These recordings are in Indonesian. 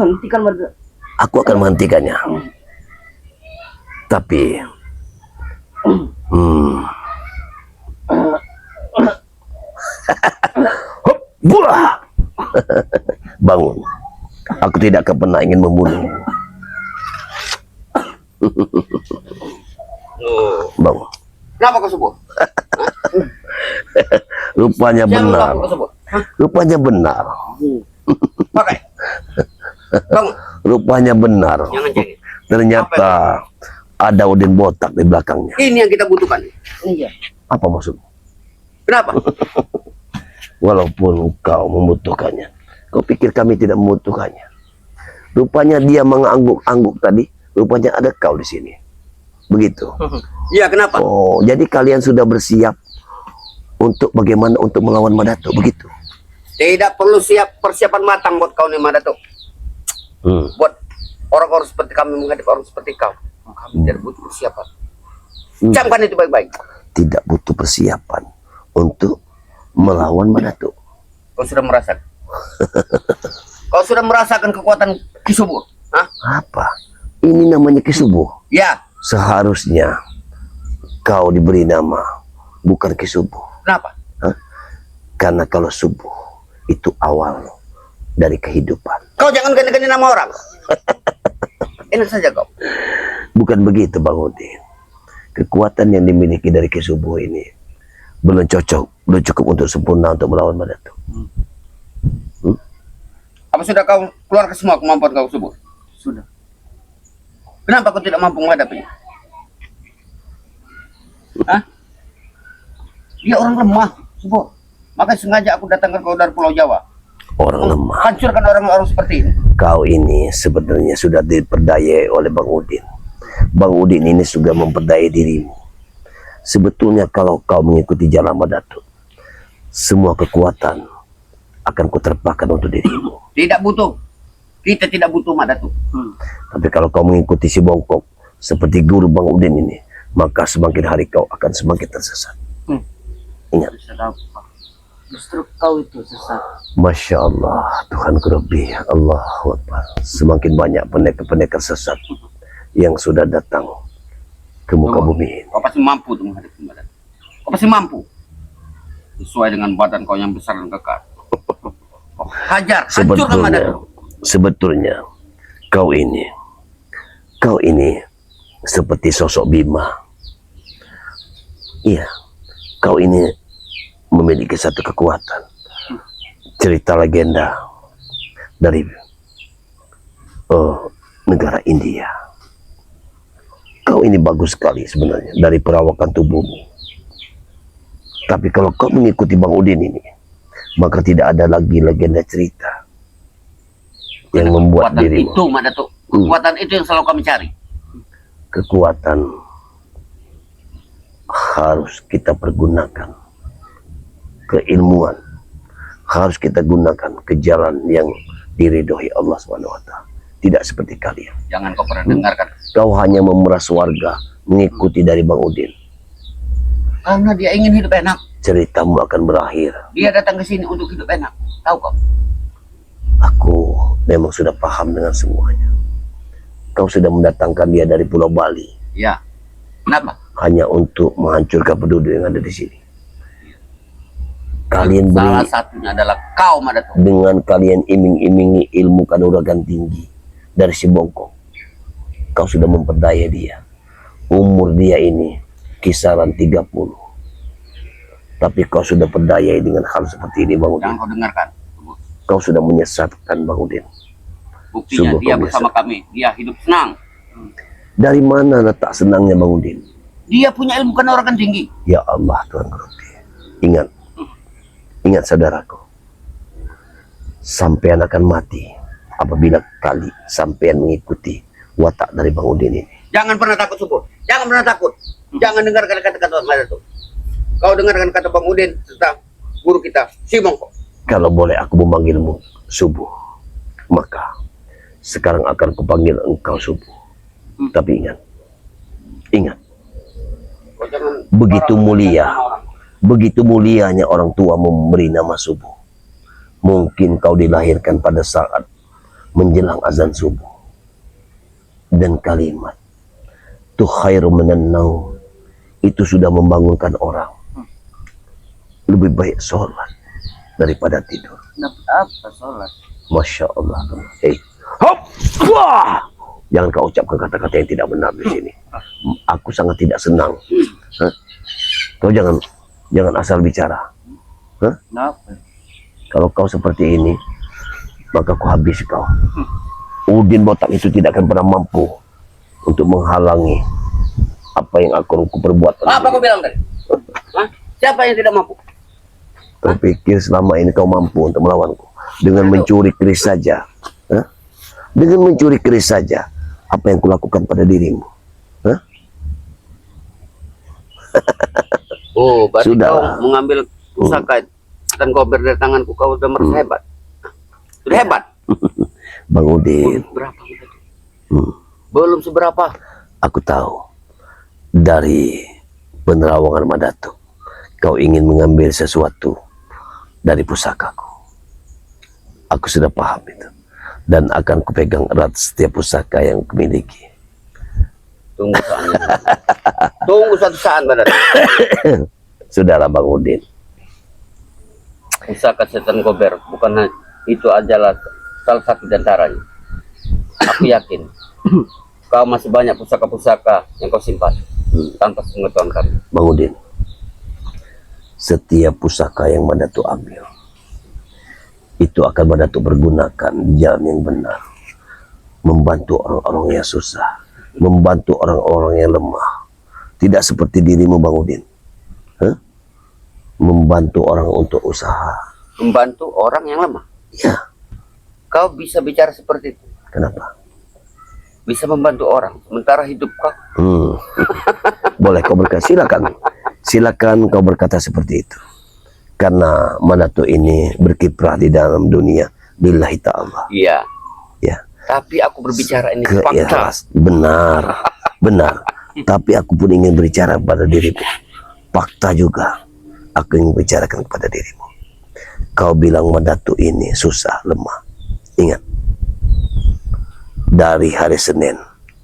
hentikan Mada. Aku akan menghentikannya. Tapi Hop, buah. Bangun. Aku tidak akan pernah ingin membunuh. Bangun. Kenapa kau sebut? Rupanya benar. Rupanya benar. Pakai. Bangun. Rupanya benar. Jangan cengeng. Ternyata ada Udin botak di belakangnya. Ini yang kita butuhkan. Iya. Apa maksudmu? Kenapa? Walaupun kau membutuhkannya, kau pikir kami tidak membutuhkannya? Rupanya dia mengangguk-angguk tadi. Rupanya ada kau di sini. Begitu. Iya, kenapa? Oh, jadi kalian sudah bersiap untuk bagaimana untuk melawan Madatuk, begitu? Tidak perlu persiapan matang buat kau nih Madatuk. Buat orang-orang seperti kami menghadapi orang seperti kau. Kami tidak butuh persiapan. Camkan itu baik-baik. Tidak butuh persiapan untuk melawan Madatuk. Kau sudah merasakan. Kau sudah merasakan kekuatan Ki Subuh. Hah? Apa? Ini namanya Ki Subuh. Ya. Seharusnya kau diberi nama bukan Ki Subuh. Kenapa? Hah? Karena kalau Subuh itu awal dari kehidupan. Kau jangan ganti-ganti nama orang. Enak saja kau. Bukan begitu Bang Udin. Kekuatan yang dimiliki dari Ki Subuh ini belum cukup untuk sempurna untuk melawan Madatuk. Apa sudah kau keluarkan semua kemampuan kau Subuh? Sudah. Kenapa kau tidak mampu menghadapinya? Hah? Dia orang lemah, Subuh. Makanya sengaja aku datangkan kau dari Pulau Jawa. Orang lemah. Hancurkan orang-orang seperti ini. Kau ini sebenarnya sudah diperdayai oleh Bang Udin. Bang Udin ini sudah memperdayai dirimu. Sebetulnya kalau kau mengikuti jalan Madatuk, semua kekuatan akan kuterpakan untuk dirimu. Tidak butuh. Kita tidak butuh Madatuk. Tapi kalau kau mengikuti si Bongkok seperti guru Bang Udin ini, maka semakin hari kau akan semakin tersesat. Ingat. Justru kau itu sesat. Masya Allah, Tuhanku Rabbi, Allahu Akbar. Semakin banyak pendekar-pendekar sesat yang sudah datang ke muka bumi ini. Kau pasti mampu untuk menghadapi Madatuk. Kau pasti mampu. Sesuai dengan badan kau yang besar dan kekar. Kau hajar, hancurkan Madatuk. Sebetulnya kau ini seperti sosok Bima. Iya, kau ini memiliki satu kekuatan. Cerita legenda dari negara India. Kau ini bagus sekali sebenarnya dari perawakan tubuhmu. Tapi kalau kau mengikuti Bang Udin ini, maka tidak ada lagi legenda cerita yang membuat dirimu. Itu Madatuk. Kekuatan itu yang selalu kami cari. Kekuatan harus kita pergunakan. Keilmuan harus kita gunakan ke jalan yang diridhoi Allah SWT. Tidak seperti kalian. Jangan kau pernah dengarkan. Kau hanya memeras warga mengikuti dari Bang Udin. Karena dia ingin hidup enak. Ceritamu akan berakhir. Dia datang ke sini untuk hidup enak. Tahu kau? Aku memang sudah paham dengan semuanya. Kau sudah mendatangkan dia dari Pulau Bali. Ya. Kenapa? Hanya untuk menghancurkan penduduk yang ada di sini. Kalian Salah satunya adalah kau Madatuk. dengan kalian iming-imingi ilmu kanuragan tinggi dari si Bongkok. Kau sudah memperdaya dia. Umur dia ini kisaran 30. Tapi kau sudah perdayai dengan hal seperti ini Bang Udin. Jangan kau dengarkan. Kau sudah menyesatkan Bang Udin. Buktinya Sungguh dia kau bersama kami. Dia hidup senang. Dari mana letak senangnya Bang Udin? Dia punya ilmu kanuragan tinggi. Ya Allah Tuhan Rabbi. Ingat. Ingat saudaraku. Sampean akan mati apabila kali sampean mengikuti watak dari Bang Udin ini. Jangan pernah takut Subuh. Jangan pernah takut. Jangan dengarkan kata-kata Madatuk. Kau dengarkan kata Bang Udin tentang guru kita, si Bongkok. Kalau boleh aku memanggilmu Subuh, maka sekarang akan kupanggil engkau Subuh. Tapi ingat, begitu mulia, begitu mulianya orang tua memberi nama Subuh. Mungkin kau dilahirkan pada saat menjelang azan subuh. Dan kalimat tu khairu minan naum itu sudah membangunkan orang. Lebih baik sholat daripada tidur. Dapat apa sholat? Masya Allah. Hei, hop, wah! Jangan kau ucapkan kata-kata yang tidak benar di sini. Aku sangat tidak senang. Hah? Kau jangan asal bicara. Hah? Kenapa? Kalau kau seperti ini, maka kau habis kau. Udin botak itu tidak akan pernah mampu untuk menghalangi apa yang aku perbuat. Apa kau bilang tadi? Hah? Siapa yang tidak mampu? Kau pikir selama ini kau mampu untuk melawanku dengan mencuri keris saja? Hah? Dengan mencuri keris saja, apa yang kulakukan pada dirimu? Hah? Oh, berarti Sudah. kau mengambil pusaka dan kau dari tanganku, kau sudah merasa hebat. Sudah hebat. Bang Udin, Berapa itu? Belum seberapa. aku tahu dari penerawangan Madatuk kau ingin mengambil sesuatu dari pusakaku. Aku sudah paham itu dan akan kupegang erat setiap pusaka yang kumiliki. Tunggu saatnya. Tunggu satu saat, Badan. Sudahlah Bang Udin. Pusaka setan gober bukan itu adalah salah satu di antaranya. Aku yakin kau masih banyak pusaka-pusaka yang kau simpan tanpa pengetahuan kami. Bang Udin, setiap pusaka yang Madatuk ambil itu akan Madatuk pergunakan di jalan yang benar, membantu orang-orang yang susah, membantu orang-orang yang lemah. Tidak seperti dirimu Bang Udin. Hah? Membantu orang untuk usaha. Membantu orang yang lemah. Ya, Kau bisa bicara seperti itu. kenapa? Bisa membantu orang sementara hidup kau. Boleh kau berkata, silakan. Silakan kau berkata seperti itu. Karena Madatuk ini berkiprah di dalam dunia lillahi ta'ala. Iya. Ya. Tapi aku berbicara ini fakta. Keikhlas. Benar. Benar. Tapi aku pun ingin berbicara pada dirimu. Fakta juga. Aku ingin bicarakan kepada dirimu. Kau bilang Madatuk ini susah, lemah. Ingat. Dari hari Senin,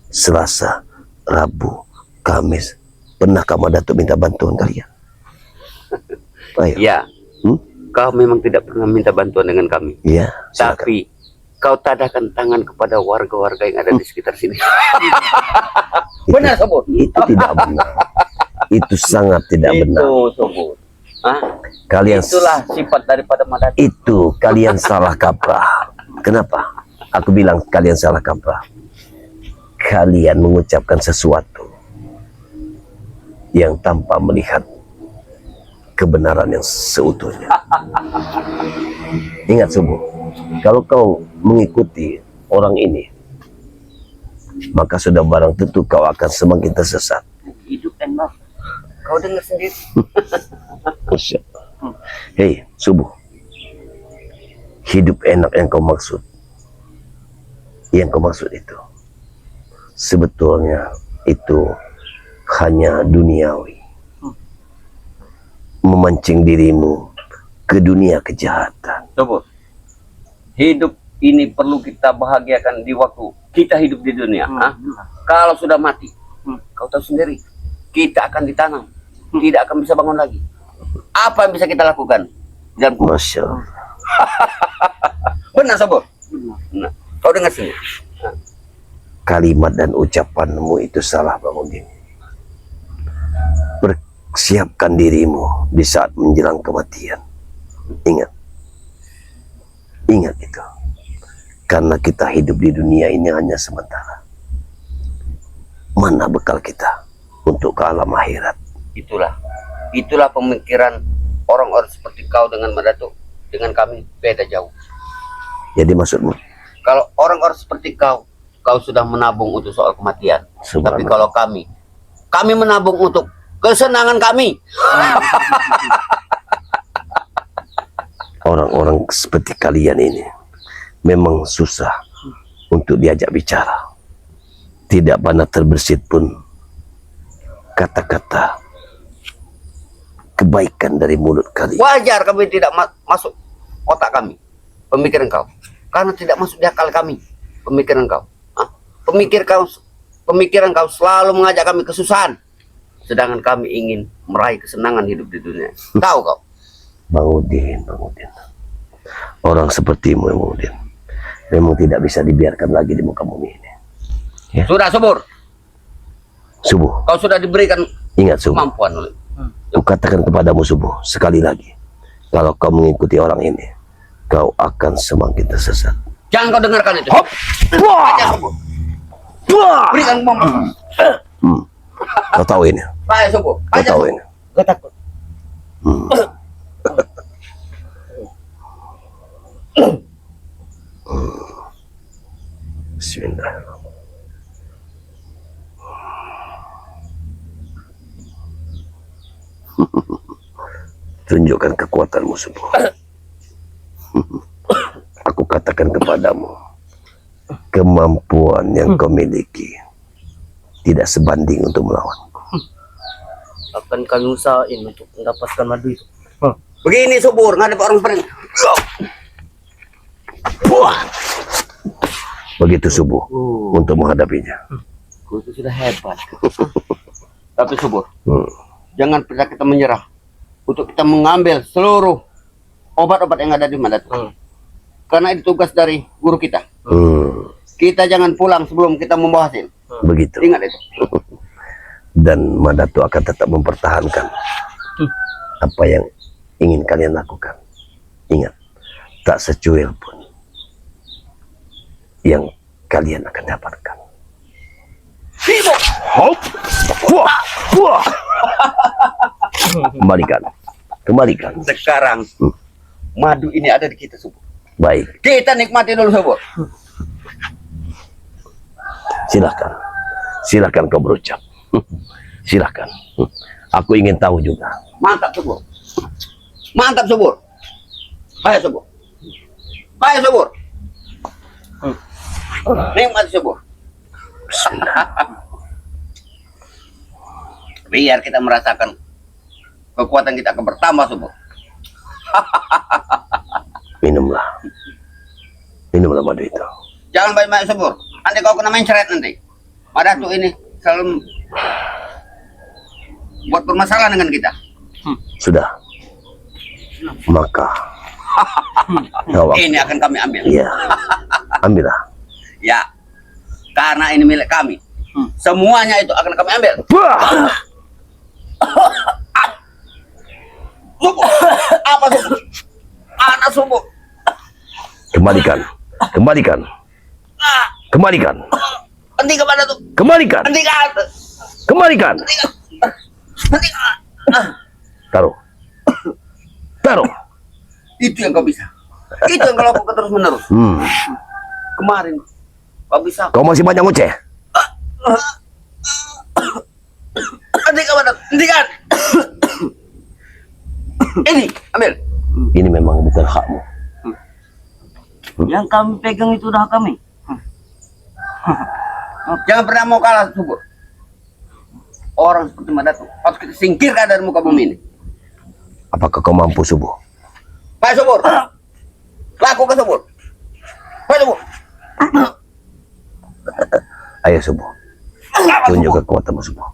Selasa, Rabu, Kamis, pernahkah Madatuk minta bantuan kalian? Ayo. Ya. Kau memang tidak pernah minta bantuan dengan kami. Iya, silakan. Tapi kau tadahkan tangan kepada warga-warga yang ada di sekitar sini. Benar, Sobut? Itu tidak benar. Itu sangat tidak benar. Itu, Sobut. Hah? Kalian Itulah sifat daripada Madatuk. itu kalian salah kaprah. Kenapa? Aku bilang kalian salah kaprah. Kalian mengucapkan sesuatu yang tanpa melihat kebenaran yang seutuhnya. Ingat Subuh, kalau kau mengikuti orang ini, maka sudah barang tentu kau akan semakin tersesat. Hidup enak. Kau dengar sendiri. Masya Allah. Hei Subuh, hidup enak yang kau maksud, itu sebetulnya itu hanya duniawi, memancing dirimu ke dunia kejahatan. Sobut, hidup ini perlu kita bahagiakan di waktu kita hidup di dunia. Hah? Kalau sudah mati, kau tahu sendiri, kita akan ditanam, tidak akan bisa bangun lagi. Apa yang bisa kita lakukan? Dan Masya Allah. benar, Sobut. Nah, kau dengar sini. Kalimat dan ucapanmu itu salah Bang Udin. Persiapkan dirimu di saat menjelang kematian. Ingat. Ingat itu. Karena kita hidup di dunia ini hanya sementara. Mana bekal kita untuk ke alam akhirat? Itulah pemikiran orang-orang seperti kau dengan Madatuk, dengan kami beda jauh. Jadi maksudmu? Kalau orang-orang seperti kau sudah menabung untuk soal kematian. Tapi kalau kami menabung untuk kesenangan kami. Orang-orang seperti kalian ini memang susah untuk diajak bicara. Tidak pernah terbersit pun kata-kata kebaikan dari mulut kalian. Wajar kami tidak masuk otak kami. Pemikiran kau. Karena tidak masuk di akal kami pemikiran kau. Pemikiran kau selalu mengajak kami kesusahan. Sedangkan kami ingin meraih kesenangan hidup di dunia. Tahu kau? Bang Udin. Orang sepertimu, Bang Udin, memang tidak bisa dibiarkan lagi di muka bumi ini. Ya. Sudah subur. Subuh, Kau sudah diberikan ingat Subuh. kemampuan oleh. Aku katakan kepadamu Subuh, sekali lagi, kalau kau mengikuti orang ini, kau akan semakin tersesat. Jangan kau dengarkan itu. Hop! Wah! Aja subur. Wah! Berikan kemampuan. Kau tahu ini? Ayo subur. Kau Aja tahu subur. ini? Gue takut. Bismillahirrahmanirrahim. Tunjukkan kekuatanmu Subuh. Aku katakan kepadamu, kemampuan yang kau miliki tidak sebanding untuk melawanku. Akan kami usahain untuk mendapatkan madu itu. Begini subur, ngadep orang pering. Wah! Begitu Subuh untuk menghadapinya. Itu sudah hebat. Tapi subur, Hmm. jangan pernah kita menyerah. Untuk kita mengambil seluruh obat-obat yang ada di Madat. Karena itu tugas dari guru kita. Kita jangan pulang sebelum kita membawa hasil. Begitu. Ingat itu. Dan Madatu akan tetap mempertahankan apa yang ingin kalian lakukan. Ingat, tak secuil pun yang kalian akan dapatkan. Hop! Wah! Wah! Kembalikan. Sekarang madu ini ada di kita subur. Baik, Kita nikmati dulu subur. silakan kau berucap. Silakan. Aku ingin tahu juga. Mantap subur. Mantap subur. Ayo subur. Ayo subur. Nikmati subur. Biar kita merasakan kekuatan kita akan bertambah subur. Minumlah madu itu. Jangan banyak-banyak subur. Nanti kau kena mencret nanti. Madatu ini selalu buat permasalahan dengan kita. Sudah. Maka kau Ini akan kami ambil. iya. Ambillah. Ya. Karena ini milik kami. Semuanya itu akan kami ambil. Wah! Subur. Apa subur? Anak subur. Kembalikan. Hentikan Madatu. Kembalikan. Hentikan. Hentikan. Taruh. Itu yang kau bisa. Itu yang kau lakukan terus menerus. Kemarin kau bisa. Kau masih banyak ngoceh. Hentikan Madatu. Hentikan. Ini ambil. Ini memang bukan hakmu. Yang kami pegang itu udah kami. Jangan pernah mau kalah subur. Orang seperti Madatu harus kita singkirkan dari muka bumi ini. Apakah kau mampu Subuh? Ayo subur. Lakukan subur. Ayo subur. Ayo Subuh. Tunjuk kekuatanmu Subuh.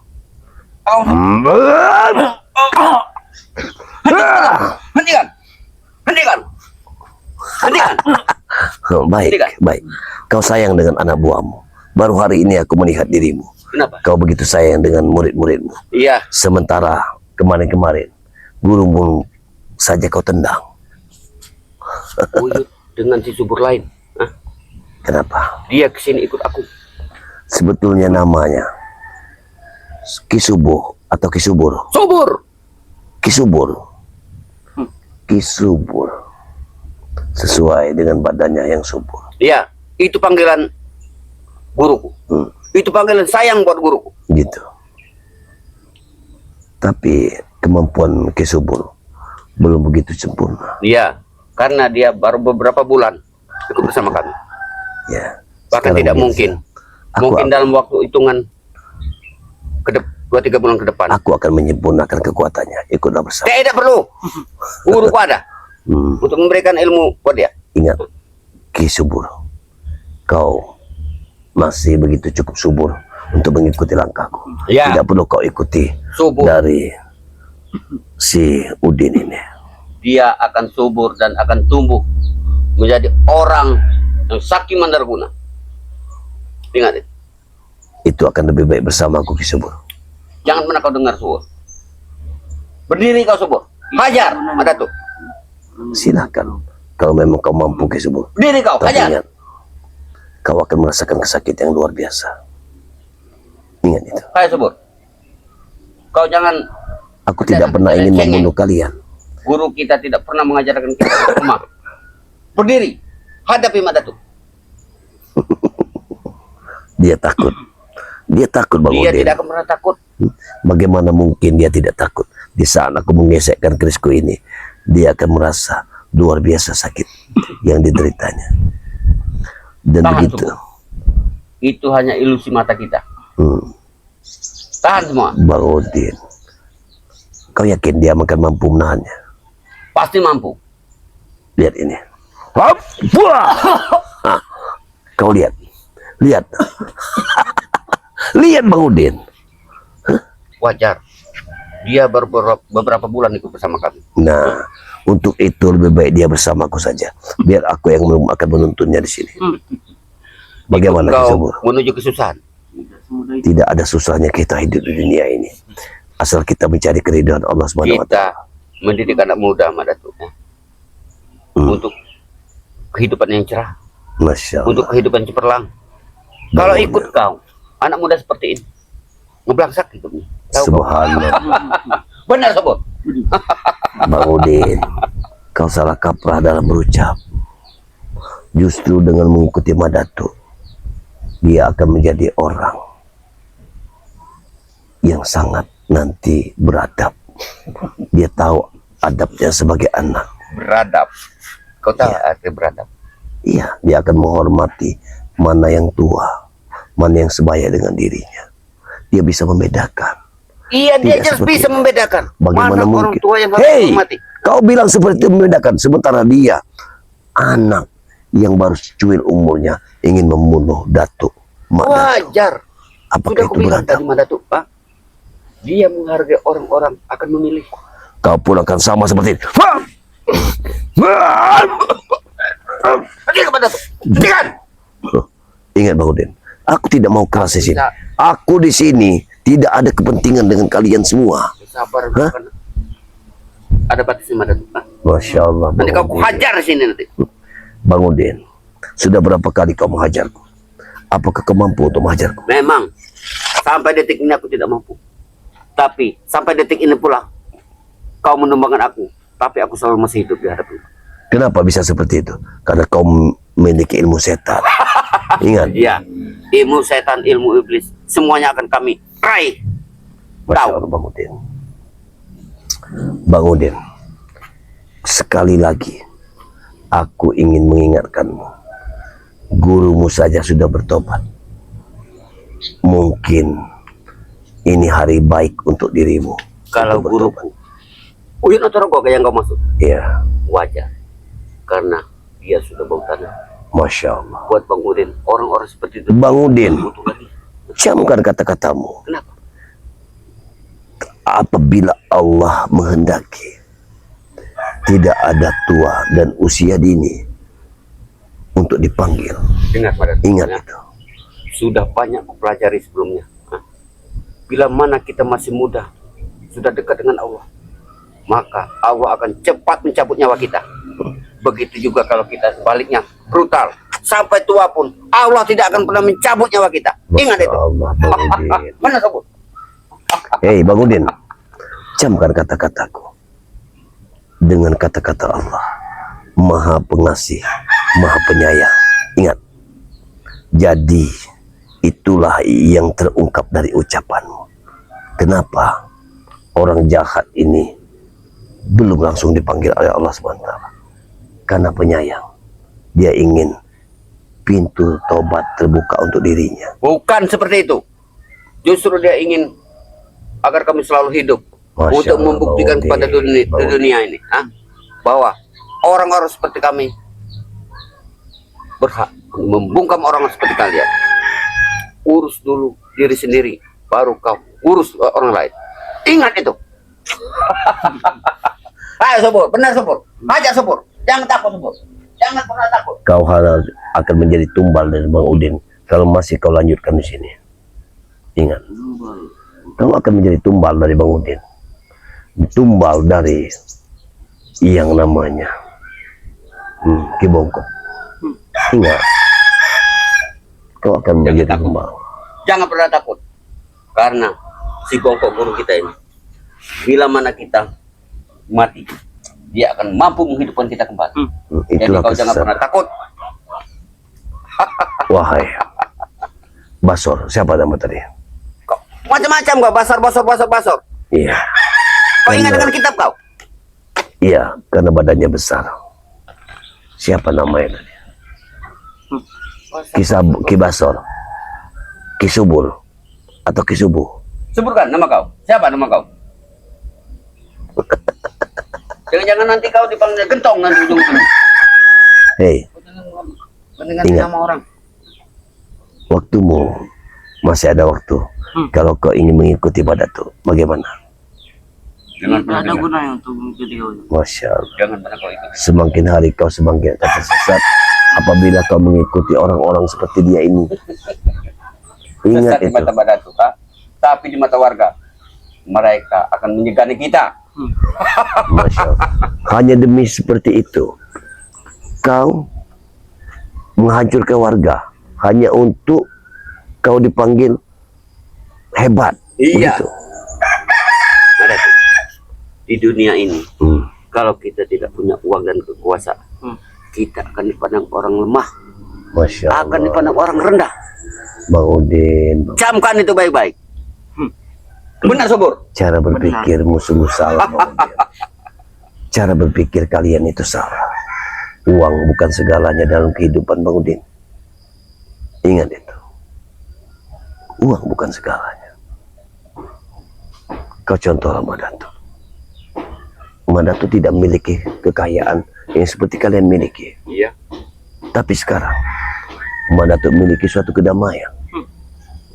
Hentikan. Baik. Kau sayang dengan anak buahmu. Baru hari ini aku melihat dirimu. Kenapa? Kau begitu sayang dengan murid-muridmu. Iya. Sementara kemarin-kemarin gurumu saja kau tendang. Wujud dengan si subur lain. Hah? Kenapa? Dia kesini ikut aku. Sebetulnya namanya Kisubuh atau Kisubur. Subur. Kisubur. Sesuai dengan badannya yang subur. Iya. Itu panggilan guruku. Itu panggilan sayang buat guruku. Gitu. Tapi kemampuan Kisubur belum begitu sempurna. Iya. Karena dia baru beberapa bulan ikut bersama kami. Ya. Bahkan Sekarang tidak begini, mungkin. Aku Mungkin dalam waktu hitungan 2-3 bulan ke depan. Aku akan menyempurnakan kekuatannya. Ikutlah bersama. Tidak perlu. Guruku ada untuk memberikan ilmu buat dia. Ingat, Ki Subur, kau masih begitu cukup subur untuk mengikuti langkahku. Ya. Tidak perlu kau ikuti Subur. dari si Udin ini. Dia akan subur dan akan tumbuh menjadi orang yang sakti mandarguna. Ingat itu. Itu akan lebih baik bersamaku, Ki Subur. Jangan pernah kau dengar subur. Berdiri kau subur. Hajar Madatu. Silakan. Kalau memang kau mampu, Ki Subur. Berdiri kau, Tapi hajar. ingat, kau akan merasakan kesakitan yang luar biasa. Ingat itu. Hai subur. Kau jangan, Aku tidak pernah ingin membunuh kalian. guru kita tidak pernah mengajarkan kita lemah. Berdiri. Hadapi Madatu. Dia takut. Dia takut, Bang Dia Udin. tidak akan pernah takut. Bagaimana mungkin dia tidak takut? Di saat aku menggesekkan kerisku ini, dia akan merasa luar biasa sakit yang dideritanya. Dan Tahan, begitu. Subur. Itu hanya ilusi mata kita. Tahan semua. Bang Udin, kau yakin dia akan mampu menahannya? Pasti mampu. Lihat ini. Hop, buah. Hah, kau lihat. Lihat. Lihat, Bang Udin. Wajar. Dia baru beberapa bulan ikut bersama kami. Nah, untuk itu lebih baik dia bersamaku saja. Biar aku yang akan menuntunnya di sini. Bagaimana, Ki Kau Subur? menuju kesusahan. Tidak ada susahnya kita hidup di dunia ini. Asal kita mencari keridhaan Allah Subhanahu wa Kita taala. mendidik anak muda, Madatu, ya. Untuk kehidupan yang cerah, Masya Allah. untuk kehidupan cemerlang. Kalau ikut kau, anak muda seperti ini, ngeblangsak hidupnya. Tahu kau? Subhanallah. Benar, Sobo. Bang Udin, kau salah kaprah dalam berucap. Justru dengan mengikuti Madatu, dia akan menjadi orang yang sangat nanti beradab. Dia tahu adabnya sebagai anak. Beradab. Kau tahu arti beradab? Iya, dia akan menghormati mana yang tua, mana yang sebaya dengan dirinya. Dia bisa membedakan. Iya, dia Tidak jelas seperti bisa itu. membedakan. Bagaimana Mana mungkin? orang tua yang harus Hei, dihormati. kau bilang seperti itu membedakan, sementara dia anak yang baru secuil umurnya ingin membunuh Datuk Madatu. Wajar. Apakah Sudah itu aku bilang beradab? tadi, Madatu, Pak. Dia menghargai orang-orang akan memilih. Kau pun akan sama seperti itu. Pergi ke Madatu. Pergikan. Ingat, Bang Udin, aku tidak mau keras di sini. Tidak. Aku di sini tidak ada kepentingan dengan kalian semua. Sabar, Hah? bukan. Ada batasnya, Madatu. Hah? Masya Allah. Nanti Bang kau Udin. hajar di sini nanti. Bang Udin, sudah berapa kali kau menghajarku? Apakah kau mampu untuk menghajarku? Memang sampai detik ini aku tidak mampu. Tapi sampai detik ini pula kau menumbangkan aku. Tapi aku selalu masih hidup di hadapanmu. Kenapa bisa seperti itu? Karena kau memiliki ilmu setan. Ingat. Iya, ilmu setan, ilmu iblis, semuanya akan kami raih. Masya Allah, Bang Udin. Bang Udin, sekali lagi aku ingin mengingatkanmu. Gurumu saja sudah bertobat. Mungkin ini hari baik untuk dirimu. Kalau untuk bertobat. guruku Uyun atau Rogok yang kau maksud? Iya, Wajar. Karena dia sudah bau tanah. Masya Allah. Buat Bang Udin, orang-orang seperti itu Bang Udin, butuh lagi. camkan kata-katamu. Kenapa? Apabila Allah menghendaki, tidak ada tua dan usia dini untuk dipanggil. Dengar pada Ingat ya. itu. Sudah banyak aku pelajari sebelumnya. Hah? Bila mana kita masih muda, sudah dekat dengan Allah, maka Allah akan cepat mencabut nyawa kita. Begitu juga kalau kita sebaliknya brutal, sampai tua pun Allah tidak akan pernah mencabut nyawa kita. Ingat Masya itu. Allah, Bang Udin. Mana kamu? Hei Bang Udin, camkan kata-kataku dengan kata-kata Allah, Maha Pengasih, Maha Penyayang. Ingat, jadi itulah yang terungkap dari ucapanmu. Kenapa orang jahat ini belum langsung dipanggil oleh Allah SWT? Karena penyayang, dia ingin pintu tobat terbuka untuk dirinya. Bukan seperti itu. Justru dia ingin agar kami selalu hidup. Masya Untuk Allah, membuktikan Bang kepada Udin, dunia, Bang Udin. dunia ini, bahwa orang-orang seperti kami berhak membungkam orang seperti kalian. Urus dulu diri sendiri, baru kau urus orang lain. Ingat itu. Ayo Subur, benar Subur. Ajak Subur. Jangan takut Subur. Jangan pernah takut. Kau akan menjadi tumbal dari Bang Udin kalau masih kau lanjutkan di sini. Ingat, kau akan menjadi tumbal dari Bang Udin. Tumbal dari yang namanya Ki Bongkok. Ingat, kau akan menjadi tumbal. Jangan pernah takut. Karena si Bongkok guru kita ini, bila mana kita mati, dia akan mampu menghidupkan kita kembali. Jadi Itulah kau jangan kesesatan. pernah takut. Wahai Basor, siapa nama tadi? Kau macam-macam kau, basar. Iya, Kau ingat dengan kitab kau? iya, karena badannya besar. Siapa namanya tadi? Ki Basor, Ki Subur, atau Ki Subuh? Sebutkan nama kau. Siapa nama kau? Jangan-jangan nanti kau dipanggil gentong nanti ujung-ujung. Hei, Dengan Ingat. nama orang. waktumu masih ada waktu. Kalau kau ingin mengikuti Badatu, bagaimana? Jangan Tidak pernah ada dengar. gunanya untuk mengikuti kau. Masya Allah. Jangan pernah kau ikut. Semakin hari kau semakin akan tersesat apabila kau mengikuti orang-orang seperti dia ini. Ingat Sesat di itu. mata Badatu, tapi di mata warga mereka akan menyegani kita. Masya Allah. Hanya demi seperti itu kau menghancurkan warga hanya untuk kau dipanggil hebat. Iya. Begitu. Badatu, di dunia ini Hmm. kalau kita tidak punya uang dan kekuasaan, kita akan dipandang orang lemah, Masya akan Allah. dipandang orang rendah. Bang Udin, Camkan itu baik-baik. Benar Subur. cara berpikirmu sungguh salah, Bang Udin. Cara berpikir kalian itu salah. Uang bukan segalanya dalam kehidupan, Bang Udin. Ingat itu. Uang bukan segalanya. Kau contohlah Madatu. Madatu tidak memiliki kekayaan yang seperti kalian miliki. Iya. Tapi sekarang Madatu memiliki suatu kedamaian.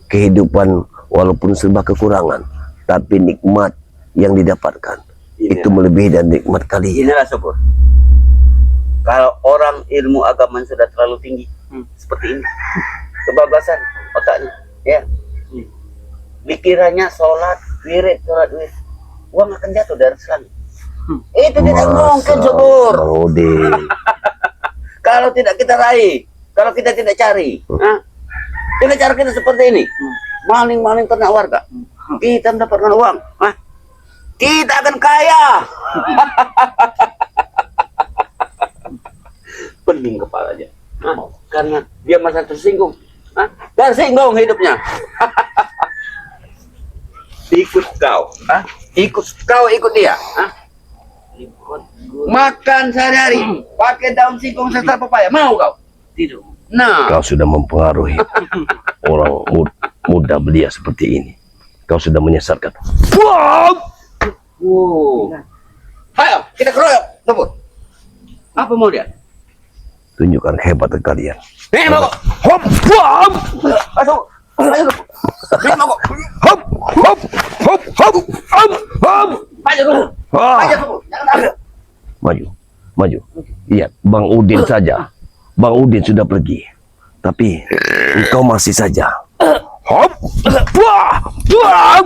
Kehidupan walaupun serba kekurangan, tapi nikmat yang didapatkan Ini itu melebihi dari nikmat kalian. Inilah Subur. Kalau orang ilmu agama sudah terlalu tinggi seperti ini, kebablasan otaknya, ya. Pikirannya sholat, wirid, uang akan jatuh dari langit. Itu tidak mungkin Subur. Bang Udin, Kalau tidak kita raih, kalau kita tidak cari, dengan cara kita seperti ini, maling-maling ternak warga, kita mendapatkan uang, kita akan kaya. Pening kepalanya, karena dia merasa tersinggung, tersinggung hidupnya. Ikut kau, ikut dia. Makan sehari-hari, pakai daun singkong serta pepaya, mau kau? Tidak. Nah, kau sudah mempengaruhi orang muda belia seperti ini. Kau sudah menyesatkan. Ayo, kita keroyok, Subur. Apa mau dia? Tunjukkan hebat kalian. Nih, mau kok. Hop, hop, Ayo, ayo, nih, mau kok. hop, hop, hop, hop, hop, hop. Ayo, Subur. Ayo, Subur. Jangan takut. Maju, maju. Lihat, Bang Udin saja. Bang Udin sudah pergi. Tapi engkau masih saja. Hop, wah, wah,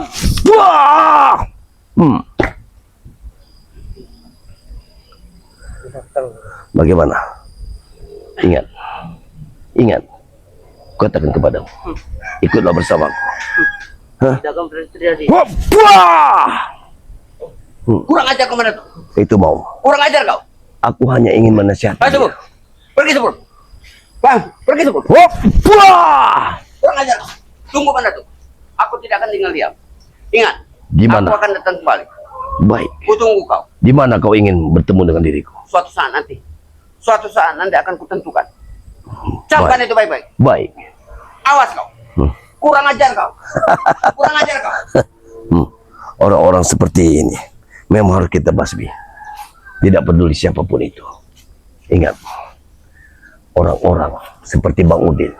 wah. Bagaimana? Ingat, ingat. Katakan kepadamu. Ikutlah bersamaku. Tidak akan terjadi. Hop, wah. Kurang ajar kemana tuh? Itu mau. Kurang ajar kau. Aku hanya ingin menasihati. Ayo, Subur. Pergi, Subur. Bang, pergi, Subur. Hop, wah. Kurang ajar kau. Tunggu mana tuh? Aku tidak akan tinggal diam. Ingat, Gimana? aku akan datang kembali. Baik. Kutunggu kau. Di mana kau ingin bertemu dengan diriku? Suatu saat nanti akan kutentukan. Camkan itu baik-baik. Baik. Awas kau. Kurang ajar kau. Kurang ajar kau. Orang-orang seperti ini memang harus kita basmi. Tidak peduli siapapun itu. Ingat, orang-orang seperti Bang Udin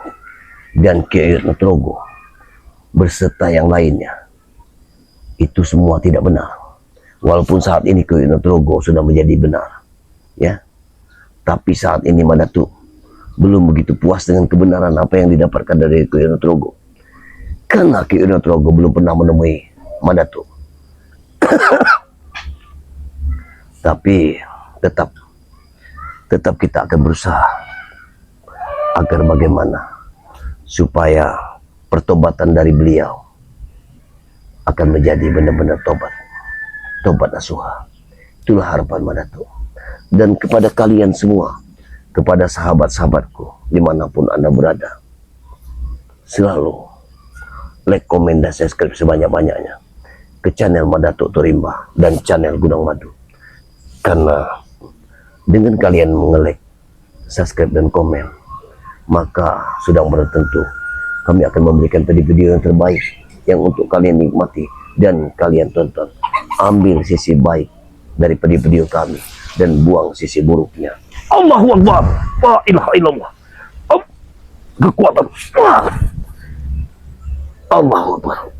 dan Kiai Nutrogo berserta yang lainnya itu semua tidak benar. Walaupun saat ini Kiai Nutrogo sudah menjadi benar, ya, tapi saat ini Madatu belum begitu puas dengan kebenaran apa yang didapatkan dari Kiai Nutrogo, karena Kiai Nutrogo belum pernah menemui Madatu. Tapi tetap kita akan berusaha agar bagaimana supaya pertobatan dari beliau akan menjadi benar-benar tobat nasuha. Itulah harapan Madatu. Dan kepada kalian semua, kepada sahabat-sahabatku dimanapun Anda berada, selalu like, komen, dan subscribe sebanyak-banyaknya ke channel Madatu Torimba dan channel Gunung Madu. Karena dengan kalian mengelek, subscribe, dan komen, maka sudah tentu kami akan memberikan video yang terbaik yang untuk kalian nikmati dan kalian tonton. Ambil sisi baik dari video kami dan buang sisi buruknya. Allahu Akbar, la ilaha illallah. Kekuatan. Allahu Akbar.